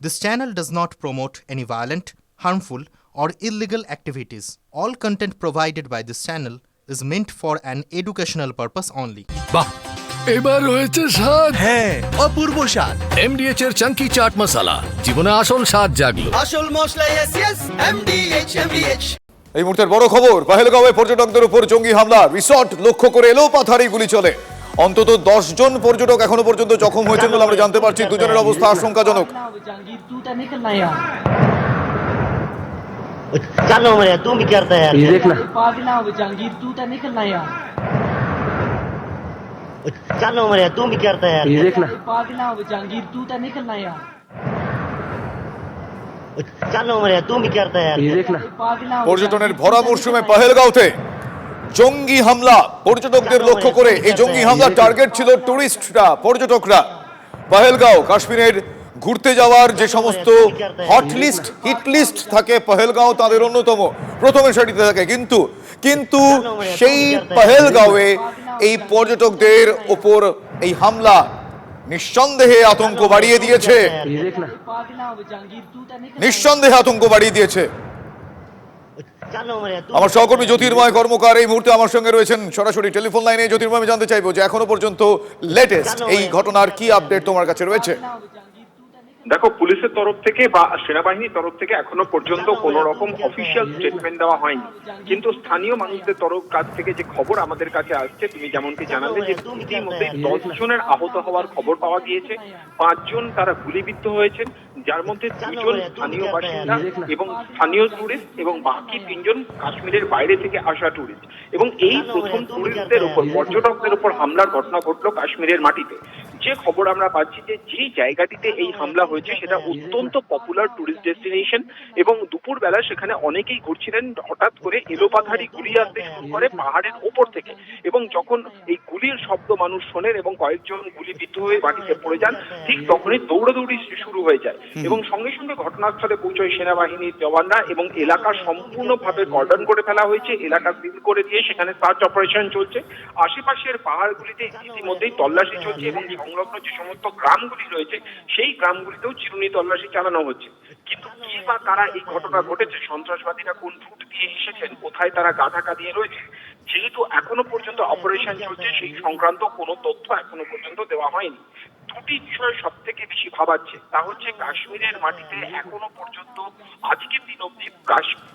This channel does not promote any violent, harmful, or illegal activities. All content provided by this channel is meant for an educational purpose only. বাহ, এবার হয়েছে স্বাদ। হ্যাঁ, অপূর্ব স্বাদ। এমডিএচ এর চাঙ্কি চাট মশলা, জীবনে আসল স্বাদ জাগলো। আসল মশলা yes MDH। এই মুহূর্তের বড় খবর, পহেলগাঁওয়ে পর্যটকদের উপর জঙ্গি হামলা, রিসর্ট লক্ষ্য করে এলোপাথারি গুলি চলে। অন্তত 10 জন পর্যটক এখনো পর্যন্ত জখম হয়েছেন বলে আমরা জানতে পারছি। দুজনের অবস্থা আশঙ্কাজনক। चलो मेरे तू भी करता है ये देखना पागला हो जहांगीर तू तो निकलना यार चलो मेरे तू भी करता है ये देखना पागला हो जहांगीर तू तो निकलना यार चलो मेरे तू भी करता है ये देखना पागला পর্যটনের ভরা মরশুমে পহেলগাঁওতে জঙ্গি হামলা, পর্যটকদের লক্ষ্য করে। এই জঙ্গি হামলার টার্গেট ছিল টুরিস্টরা, পর্যটকরা। পহেলগাঁও কাশ্মীরের ঘুরতে যাওয়ার যে সমস্ত হট লিস্ট, হিট লিস্ট থাকে, পহেলগাঁও তাদের অন্যতম, প্রথমে সারিতে থাকে। কিন্তু সেই পহেলগাঁওয়ে এই পর্যটকদের ওপর এই হামলা নিঃসন্দেহে আতঙ্ক বাড়িয়ে দিয়েছে, ये देखना पागला हो जहांगीर तू तो निकलना নিঃসন্দেহে আতঙ্ক বাড়িয়ে দিয়েছে। चलो मेरे तू আমার সহকর্মী জ্যোতির্ময় কর্মকার এই মুহূর্তে আমার সঙ্গে রয়েছেন সরাসরি টেলিফোন লাইনে। জ্যোতির্ময়, আমি জানতে চাইবো যে এখনো পর্যন্ত লেটেস্ট এই ঘটনার কি আপডেট তোমার কাছে রয়েছে? দেখো, পুলিশের তরফ থেকে বা সেনাবাহিনীর তরফ থেকে এখনো পর্যন্ত কোন রকম অফিসিয়াল স্টেটমেন্ট দেওয়া হয়নি, কিন্তু স্থানীয় মানুষদের তরফ কাছ থেকে যে খবর আমাদের কাছে আসছে, তুমি যেমনটি জানালে যে ইতিমধ্যে 10 জনের আহত হওয়ার খবর পাওয়া গিয়েছে। 5 জন তারা গুলিবিদ্ধ হয়েছেন, যার মধ্যে 2 জন স্থানীয় বাসিন্দা এবং স্থানীয় টুরিস্ট, এবং বাকি 3 জন কাশ্মীরের বাইরে থেকে আসা টুরিস্ট। এবং এই প্রথম টুরিস্টদের উপর, পর্যটকদের উপর হামলার ঘটনা ঘটলো কাশ্মীরের মাটিতে। যে খবর আমরা পাচ্ছি যে জায়গাটিতে এই হামলা হয়েছে সেটা অত্যন্ত পপুলার টুরিস্ট ডেস্টিনেশন, এবং দুপুরবেলা সেখানে অনেকেই ঘুরছিলেন। হঠাৎ করে এলোপাথারি গুলি আসতে শুরু করে পাহাড়ের ওপর থেকে, এবং যখন এই গুলির শব্দ মানুষ শোনেন এবং কয়েকজন গুলিবিদ্ধ হয়ে মাটিতে পড়ে যান, ঠিক তখনই দৌড়াদৌড়ি শুরু হয়ে যায়। এবং সঙ্গে সঙ্গে ঘটনাস্থলে পৌঁছয় সেনাবাহিনীর জওয়ানরা, এবং এলাকা সম্পূর্ণভাবে কর্ডন করে ফেলা হয়েছে। এলাকা সিল করে দিয়ে সেখানে সার্চ অপারেশন চলছে। আশেপাশের পাহাড়গুলিতে ইতিমধ্যেই তল্লাশি চলছে, এবং সংলগ্ন যে সমস্ত গ্রামগুলি রয়েছে সেই গ্রামগুলিতেও চিরুনি তল্লাশি চালানো হচ্ছে। কিন্তু কি বা কারা এই ঘটনা ঘটেছে, সন্ত্রাসবাদীরা কোন রুট দিয়ে এসেছেন, কোথায় তারা গা ঢাকা দিয়ে রয়েছে, যেহেতু এখনো পর্যন্ত অপারেশন চলছে, সেই সংক্রান্ত কোনো তথ্য এখনো পর্যন্ত দেওয়া হয়নি। দুটি বিষয় সব থেকে বেশি ভাবাচ্ছে, তা হচ্ছে কাশ্মীরের মাটিতে এখনো পর্যন্ত আজকের দিন অব্দি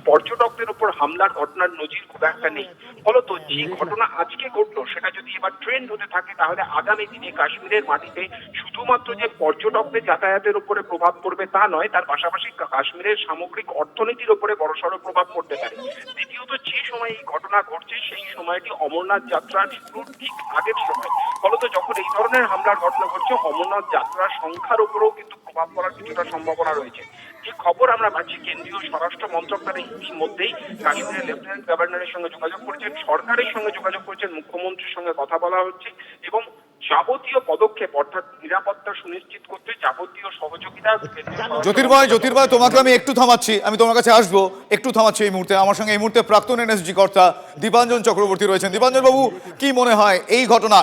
পর্যটকদের উপর হামলার ঘটনার নজির খুব একটা নেই। ফলত যে ঘটনা আজকে ঘটলো সেটা যদি এবার ট্রেন্ড হতে থাকে, তাহলে আগামী দিনে কাশ্মীরের মাটিতে শুধুমাত্র যে পর্যটকদের যাতায়াতের উপরে প্রভাব পড়বে তা নয়, তার পাশাপাশি কাশ্মীরের সামগ্রিক অর্থনীতির উপরে বড়সড় প্রভাব পড়তে পারে। দ্বিতীয়ত, যে সময় এই ঘটনা ঘটছে সেই সময়টি অমরনাথ যাত্রার শুরুর ঠিক আগের সময়। ফলত যখন এই ধরনের হামলার ঘটনা ঘটছে, অমরনাথ যাত্রার সংখ্যার উপরেও কিন্তু প্রভাব পড়ার কিছুটা সম্ভাবনা রয়েছে। যে খবর আমরা পাচ্ছি, কেন্দ্রীয় স্বরাষ্ট্র মন্ত্রক তারা ইতিমধ্যেই কাশ্মীরের লেফটেন্যান্ট গভর্নরের সঙ্গে যোগাযোগ করেছেন, সরকারের সঙ্গে যোগাযোগ করেছেন, মুখ্যমন্ত্রীর সঙ্গে কথা বলা হচ্ছে, এবং যাবতীয় পদক্ষেপ অর্থাৎ নিরাপত্তা সুনিশ্চিত করতে যাবতীয় সহযোগিতা। জ্যোতির্ময়, তোমাকে আমি একটু থামাচ্ছি, আমি তোমার কাছে আসবো, একটু থামাচ্ছি এই মুহূর্তে। আমার সঙ্গে এই মুহূর্তে প্রাক্তন এনএসজি কর্তা দীপাঞ্জন চক্রবর্তী রয়েছেন। দীপাঞ্জন বাবু, কি মনে হয় এই ঘটনা,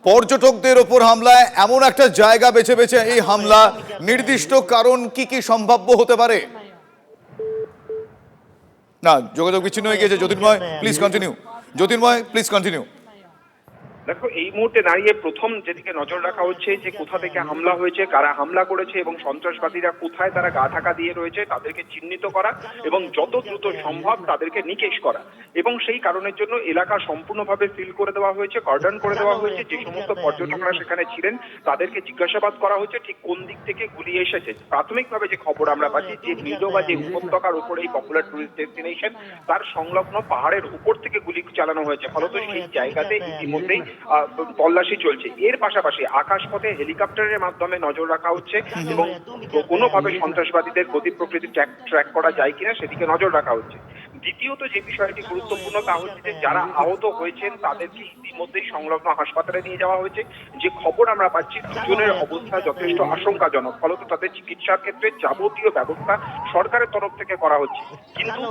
পর্যটকদের ওপর হামলায় এমন একটা জায়গা বেছে বেছে এই হামলা, নির্দিষ্ট কারণ কি সম্ভাব্য হতে পারে? না, যোগাযোগ বিচ্ছিন্ন হয়ে গিয়েছে। জ্যোতির্ময় প্লিজ কন্টিনিউ। দেখো, এই মুহূর্তে দাঁড়িয়ে প্রথম যেদিকে নজর রাখা হচ্ছে যে কোথা থেকে হামলা হয়েছে, কারা হামলা করেছে, এবং সন্ত্রাসবাদীরা কোথায় তারা গা ঢাকা দিয়ে রয়েছে তাদেরকে চিহ্নিত করা, এবং যত দ্রুত সম্ভব তাদেরকে নিকেশ করা। এবং সেই কারণের জন্য এলাকা সম্পূর্ণভাবে সিল করে দেওয়া হয়েছে, কর্ডন করে দেওয়া হয়েছে। যে সমস্ত পর্যটকরা সেখানে ছিলেন তাদেরকে জিজ্ঞাসাবাদ করা হচ্ছে ঠিক কোন দিক থেকে গুলি এসেছে। প্রাথমিকভাবে যে খবর আমরা পাচ্ছি, যে মিলো বা যে উপত্যকার উপর এই পপুলার টুরিস্ট ডেস্টিনেশন, তার সংলগ্ন পাহাড়ের উপর থেকে গুলি চালানো হয়েছে। ফলত সেই জায়গাতে ইতিমধ্যেই তল্লাশি চলছে। এর পাশাপাশি আকাশপথে হেলিকপ্টারের মাধ্যমে নজর রাখা হচ্ছে, এবং কোনোভাবে সন্ত্রাসবাদীদের গতি প্রকৃতি ট্র্যাক করা যায় কিনা সেদিকে নজর রাখা হচ্ছে। দ্বিতীয়ত যে বিষয়টি গুরুত্বপূর্ণ তা হচ্ছে যে যারা আহত হয়েছেন তাদেরকে ইতিমধ্যেই সংলগ্ন হাসপাতালে নিয়ে যাওয়া হয়েছে। যে খবর আমরা পাচ্ছি দুজনের অবস্থা যথেষ্ট আশঙ্কাজনক, ফলত তাদের চিকিৎসার ক্ষেত্রে যাবতীয় ব্যবস্থা সরকারের তরফ থেকে করা হচ্ছে। কিন্তু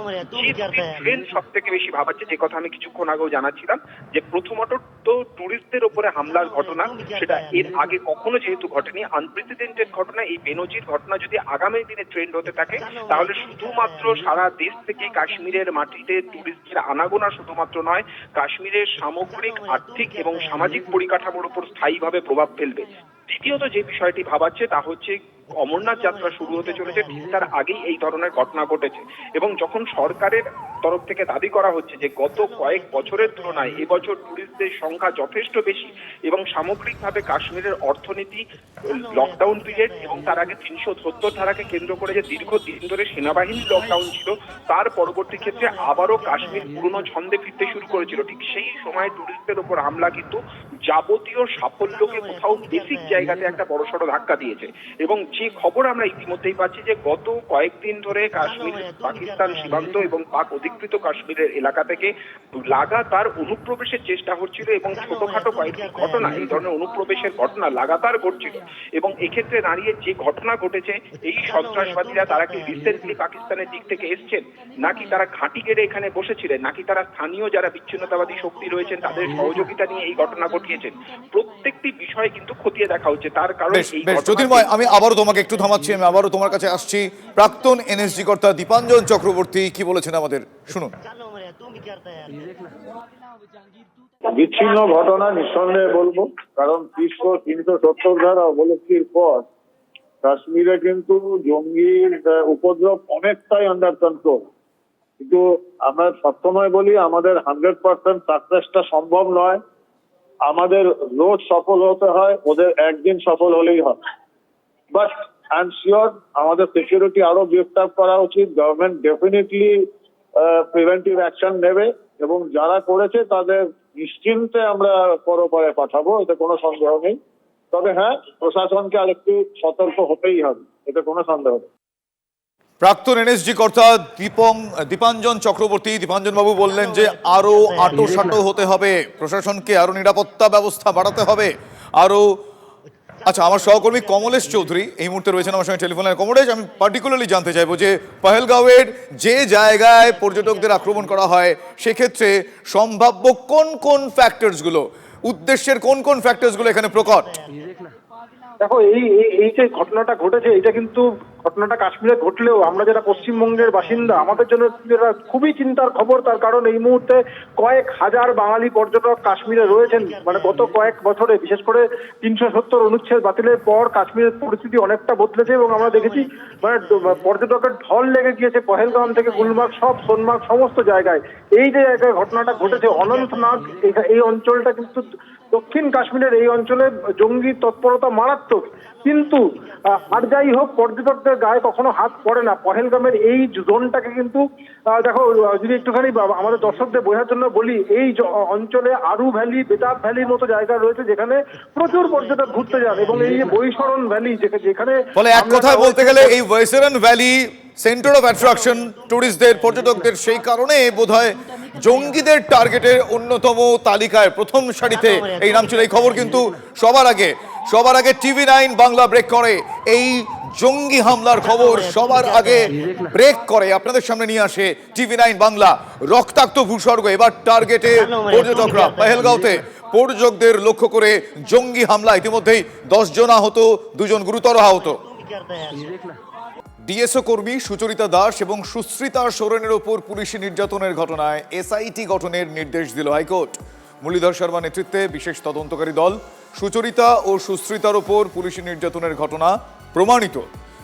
যে ট্রেন সব থেকে বেশি ভাবাচ্ছে, যে কথা আমি কিছুক্ষণ আগেও জানাচ্ছিলাম, যে প্রথমত তো টুরিস্টদের উপরে হামলার ঘটনা, সেটা এর আগে কখনো যেহেতু ঘটেনি, আনপ্রেসিডেন্টেড ঘটনা। এই বেনজির ঘটনা যদি আগামী দিনে ট্রেন্ড হতে থাকে তাহলে শুধুমাত্র সারা দেশ থেকে কাশ্মীরের মাটিতে টুরিস্টদের আনাগোনা শুধুমাত্র নয়, কাশ্মীরের সামগ্রিক আর্থিক এবং সামাজিক পরিকাঠামোর উপর স্থায়ীভাবে প্রভাব ফেলবে। দ্বিতীয়ত যে বিষয়টি ভাবাচ্ছে তা হচ্ছে অমরনাথ যাত্রা শুরু হতে চলেছে, ঠিক তার আগেই এই ধরনের ঘটনা ঘটেছে। এবং যখন সরকারের তরফ থেকে দাবি করা হচ্ছে যে গত কয়েক বছরের তুলনায় এবছর টুরিস্টদের সংখ্যা যথেষ্ট বেশি এবং সামগ্রিকভাবে কাশ্মীরের অর্থনীতি, লকডাউন পিরিয়ড এবং তার আগে 370 ধারাকে কেন্দ্র করে যে দীর্ঘদিন ধরে সেনাবাহিনীর লকডাউন ছিল, তার পরবর্তী ক্ষেত্রে আবারও কাশ্মীর পুরনো ছন্দে ফিরতে শুরু করেছিল, ঠিক সেই সময় টুরিস্টদের উপর হামলা কিন্তু যাবতীয় সাফল্যকে কোথাও বেসিক জায়গাতে একটা বড়সড় ধাক্কা দিয়েছে। এবং যে খবর আমরা ইতিমধ্যেই পাচ্ছি যে গত কয়েকদিন ধরে কাশ্মীর পাকিস্তান সীমান্ত এবং পাক অধিকৃত কাশ্মীরের এলাকা থেকে লাগাতার অনুপ্রবেশের চেষ্টা হচ্ছিল এবং ছোটখাটো কয়েকটি ঘটনা, এই ধরনের অনুপ্রবেশের ঘটনা লাগাতার ঘটছিল। এবং এক্ষেত্রে দাঁড়িয়ে যে ঘটনা ঘটেছে, এই সন্ত্রাসবাদীরা তারা কি রিসেন্টলি পাকিস্তানের দিক থেকে এসছেন, নাকি তারা ঘাঁটি গেড়ে এখানে বসেছিলেন, নাকি তারা স্থানীয় যারা বিচ্ছিন্নতাবাদী শক্তি রয়েছেন তাদের সহযোগিতা নিয়ে এই ঘটনা ঘটিয়েছেন, প্রত্যেকটি বিষয় কিন্তু খতিয়ে দেখা হচ্ছে। তার কারণ এই জ্যোতির্ময়, আমি আবারও তোমাকে একটু থামাচ্ছি, আমি আবারও তোমার কাছে আসছি। প্রাক্তন এনএসজি কর্তা দীপাঞ্জন চক্রবর্তী কি বলেছেন আমাদের শুনুন। বিচ্ছিন্ন ঘটনা নিঃসন্দেহে বলবো, কারণ 370 ধারা অবলম্বনের পর কাশ্মীরে কিন্তু জঙ্গির উপদ্রব অনেকটাই আন্ডার কন্ট্রোল। কিন্তু আমরা সবসময় বলি আমাদের 100% সাকসেসটা সম্ভব নয়, আমাদের রোজ সফল হতে হয়, ওদের একদিন সফল হলেই হয়। বাট আই এম শিওর আমাদের সিকিউরিটি আরো বিস্তার করা উচিত। গভর্নমেন্ট ডেফিনেটলি প্রিভেন্টিভ অ্যাকশন নেবে এবং যারা করেছে তাদের নিশ্চিন্তে আমরা পরপারে পাঠাবো, এতে কোনো সন্দেহ নেই। তবে হ্যাঁ, প্রশাসনকে আরেকটু সতর্ক হতেই হবে, এতে কোনো সন্দেহ নেই। প্রাক্তন এনএসজি কর্তা দীপাঞ্জন চক্রবর্তী, দীপাঞ্জন বাবু বললেন যে আরো আঁটো হতে হবে, প্রশাসনকে আরো নিরাপত্তা ব্যবস্থা বাড়াতে হবে আরো। আচ্ছা, আমার সহকর্মী কমলেশ চৌধুরী এই মুহূর্তে রয়েছেন আমার সঙ্গে টেলিফোনে। কমলেশ, আমি পার্টিকুলারলি জানতে চাইবো যে পহেলগাঁওয়ের যে জায়গায় পর্যটকদের আক্রমণ করা হয় সেক্ষেত্রে সম্ভাব্য কোন কোন ফ্যাক্টরসগুলো, উদ্দেশ্যের কোন কোন ফ্যাক্টরসগুলো এখানে প্রকট? দেখো, এই যে ঘটনাটা ঘটেছে, এটা কিন্তু ঘটনাটা কাশ্মীরে ঘটলেও আমরা যারা পশ্চিমবঙ্গের বাসিন্দা আমাদের জন্য এটা খুবই চিন্তার খবর। তার কারণ এই মুহূর্তে কয়েক হাজার বাঙালি পর্যটক কাশ্মীরে রয়েছেন। মানে গত কয়েক বছরে বিশেষ করে 370 অনুচ্ছেদ বাতিলের পর কাশ্মীরের পরিস্থিতি অনেকটা বদলেছে এবং আমরা দেখেছি মানে পর্যটকের ঢল লেগে গিয়েছে পহেলগাঁও থেকে গুলমার্গ, সব সোনমার্গ, সমস্ত জায়গায়। এই যে জায়গায় ঘটনাটা ঘটেছে অনন্তনাগ, এই অঞ্চলটা কিন্তু দক্ষিণ কাশ্মীরের এই অঞ্চলে জঙ্গি তৎপরতা মারাত্মক। কিন্তু আর যাই হোক, পর্যটকদের গায়ে কখনো হাত পড়ে না। পহেলগামের এই জোনটাকে কিন্তু দেখো, যদি একটুখানি আমাদের দর্শকদের বোঝার জন্য বলি, এই অঞ্চলে আরু ভ্যালি, বেতাব ভ্যালির মতো জায়গা রয়েছে যেখানে প্রচুর পর্যটক ঘুরতে যান। এবং এই যে বৈশরণ ভ্যালি, যেখানে ফলে এক কথায় বলতে গেলে এই Baisaran valley centre of attraction টুরিস্টদের, পর্যটকদের, সেই কারণে বোধহয় জঙ্গিদের টার্গেটের অন্যতম তালিকায় প্রথম সারিতে এই নাম ছিল। এই খবর কিন্তু সবার আগে TV9 বাংলা ব্রেক করে, এই জঙ্গি হামলার খবর সবার আগে ব্রেক করে আপনাদের সামনে নিয়ে আসে TV9 বাংলা। রক্তাক্ত ভূস্বর্গ, এবার টার্গেটে পর্যটকরা। পহেলগাঁওতে পর্যটকদের লক্ষ্য করে জঙ্গি হামলা, ইতিমধ্যেই 10 জন আহত, 2 জন গুরুতর আহত। ডিএসও কর্মী সুচরিতা দাস এবং সুশ্রিতা সোরেনের ওপর পুলিশি নির্যাতনের ঘটনায় SIT গঠনের নির্দেশ দিল হাইকোর্ট। মুরলীধর শর্মা নেতৃত্বে বিশেষ তদন্তকারী দল। সুচরিতা ও সুশ্রিতার ওপর পুলিশি নির্যাতনের ঘটনা প্রমাণিত।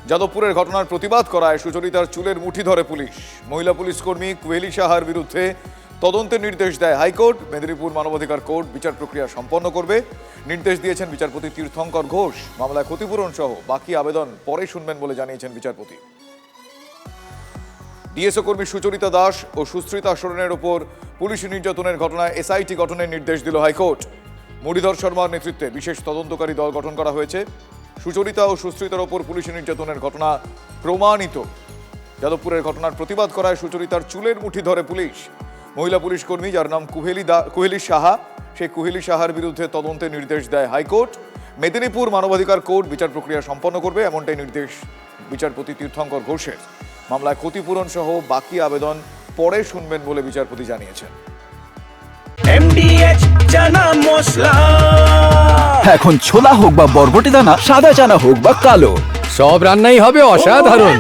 যাদবপুরের ঘটনার প্রতিবাদ করায় সুচরিতার চুলের মুঠি ধরে পুলিশ। মহিলা পুলিশ কর্মী কুহেলি সাহার বিরুদ্ধে তদন্তের নির্দেশ দেয় হাইকোর্ট। মেদিনীপুর মানবাধিকার কোর্ট বিচার প্রক্রিয়া সম্পন্ন করবে। নির্দেশ দিয়েছেন বিচারপতি তীর্থঙ্কর ঘোষ। মামলায় ক্ষতিপূরণ সহ বাকি আবেদন পরে শুনবেন বলে জানিয়েছেন বিচারপতি। ডিএসও কর্মী সুচরিতা দাস ও সুশ্রিতা সোরেনের ওপর পুলিশি নির্যাতনের ঘটনায় SIT গঠনের নির্দেশ দিল হাইকোর্ট। মুরলীধর শর্মার নেতৃত্বে বিশেষ তদন্তকারী দল গঠন করা হয়েছে। সুচরিতা ও সুশ্রিতার ওপর পুলিশি নির্যাতনের ঘটনা প্রমাণিত। যাদবপুরের ঘটনার প্রতিবাদ করায় সুচরিতার চুলের মুঠি ধরে পুলিশ। মহিলা পুলিশ কর্মী যার নাম কুহেলি সাহা, সেই কুহেলি সাহার বিরুদ্ধে তদন্তের নির্দেশ দেয় হাইকোর্ট। মেদিনীপুর মানবাধিকার কোর্ট বিচার প্রক্রিয়া সম্পন্ন করবে, এমনটাই নির্দেশ বিচারপতি তীর্থঙ্কর ঘোষের। মামলায় ক্ষতিপূরণ সহ বাকি আবেদন পরে শুনবেন বলে বিচারপতি জানিয়েছেন। MDH চানা মশলা। এখন ছোলা হোক বা বরবটি দানা, সাদা চানা হোক বা কালো, সব রান্নাই হবে অসাধারণ।